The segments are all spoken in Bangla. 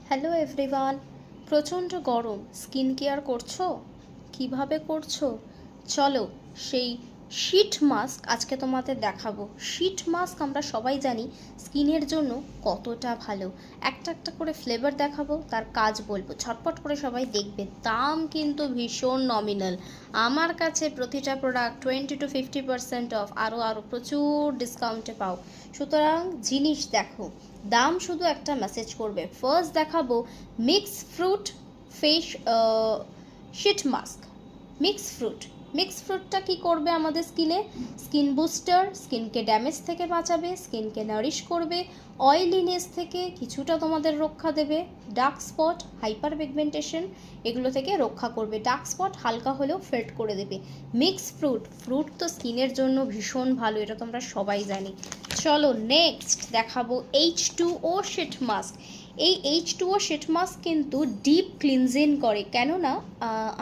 Hello everyone. প্রচণ্ড গরম, স্কিন কেয়ার করছো? কিভাবে করছো? চলো সেই শীট মাস্ক আজকে তোমাদের দেখাবো। শীট মাস্ক আমরা সবাই জানি স্কিনের জন্য কতটা ভালো। একটা একটা করে ফ্লেভার দেখাবো, তার কাজ বলবো, ঝটপট করে সবাই দেখবে। দাম কিন্তু ভীষণ নমিনাল। আমার কাছে প্রতিটা প্রোডাক্ট 20 to 50% অফ, আরও প্রচুর ডিসকাউন্টে পাও। সুতরাং জিনিস দেখো, দাম শুধু একটা মেসেজ করবে। ফার্স্ট দেখাবো mix fruit face sheet mask. Mix ফ্রুটটা কি করবে আমাদের স্কিন বুস্টার, স্কিনকে ড্যামেজ থেকে বাঁচাবে, স্কিনকে নারিশ করবে, অয়েলিনেস থেকে কিছুটা তোমাদের রক্ষা দেবে, ডার্ক স্পট, হাইপার পিগমেন্টেশন এগুলো থেকে রক্ষা করবে, ডার্ক স্পট হালকা হলেও ফেড করে দেবে। মিক্স ফ্রুট তো স্কিনের জন্য ভীষণ ভালো, এটা তোমরা সবাই জানি। চলো নেক্সট দেখাবো H2O শিট মাস্ক। এই H2O শিট মাস্ক কিন্তু ডিপ ক্লিনজিং করে, কেননা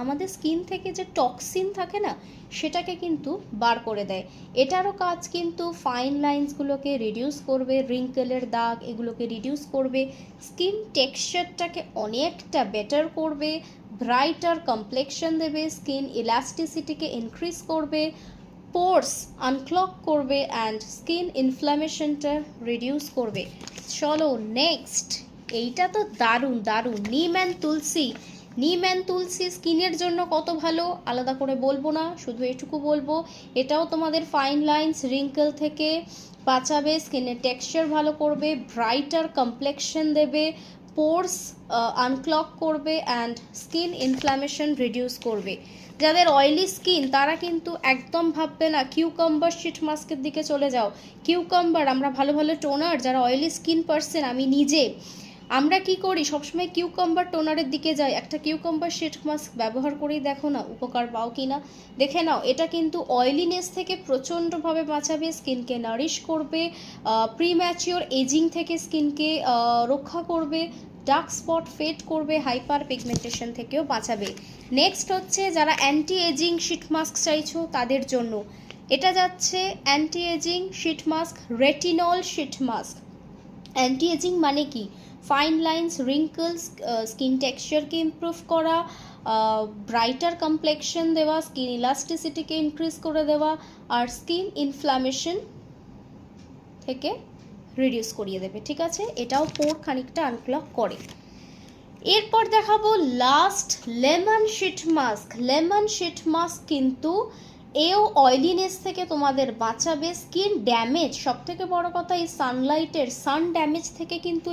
আমাদের স্কিন থেকে যে টক্সিন থাকে না, সেটাকে কিন্তু বার করে দেয়। এটারও কাজ কিন্তু ফাইন লাইন্সগুলোকে রিডিউস করবে, রিঙ্কেলের দাগ এগুলোকে রিডিউস করবে, স্কিন টেক্সচারটাকে অনেকটা বেটার করবে, ব্রাইটার কমপ্লেকশন দেবে, স্কিন ইলাস্টিসিটিকে ইনক্রিজ করবে, পোর্স আনক্লগ করবে অ্যান্ড স্কিন ইনফ্ল্যামেশনটা রিডিউস করবে। চলো নেক্সট, এইটা তো দারুণ দারুণ, নিম অ্যান্ড তুলসি স্কিনের জন্য কত ভালো আলাদা করে বলবো না, শুধু এটুকু বলবো এটাও তোমাদের ফাইন লাইন্স রিঙ্কেল থেকে বাঁচাবে, স্কিনের টেক্সচার ভালো করবে, ব্রাইটার কমপ্লেকশন দেবে, পোর্স আনক্লগ করবে অ্যান্ড স্কিন ইনফ্ল্যামেশন রিডিউস করবে। যাদের অয়েলি স্কিন তারা কিন্তু একদম ভাববে না কিউকাম্বার শিট মাস্কের দিকে চলে যাও। কিউকাম্বার, আমরা ভালো ভালো টোনার, যারা অয়েলি স্কিন পারসন, আমি নিজে, আমরা কি করি সবসময় কিউকাম্বার টোনারের দিকে যাই। একটা কিউকাম্বার শিট মাস্ক ব্যবহার করেই দেখো না উপকার পাও কি না, দেখে নাও। এটা কিন্তু অয়েলিনেস থেকে প্রচণ্ডভাবে বাঁচাবে, স্কিনকে নারিশ করবে, প্রিম্যাচিওর এজিং থেকে স্কিনকে রক্ষা করবে, ডার্ক স্পট ফেড করবে, হাইপার পিগমেন্টেশন থেকেও বাঁচাবে। নেক্সট হচ্ছে যারা অ্যান্টি এজিং শিট মাস্ক চাইছো তাদের জন্য এটা যাচ্ছে anti ageing sheet mask, retinol sheet mask. Anti ageing মানে কি? ফাইন লাইন্স, রিঙ্কলস, স্কিন টেক্সচারকে ইমপ্রুভ করা, ব্রাইটার কমপ্লেকশন দেওয়া, স্কিন ইলাস্টিসিটিকে ইনক্রিজ করে দেওয়া, আর স্কিন ইনফ্ল্যামেশন থেকে রিডিউস করিয়ে দেবে। ঠিক আছে, এটাও পোর খানিকটা আনক্লগ করে। এরপর দেখাবো লাস্ট লেমন শিট মাস্ক কিন্তু এও অয়েলিনেস থেকে তোমাদের বাঁচাবে, স্কিন ড্যামেজ, সব থেকে বড় কথা এই সান ড্যামেজ থেকে কিন্তু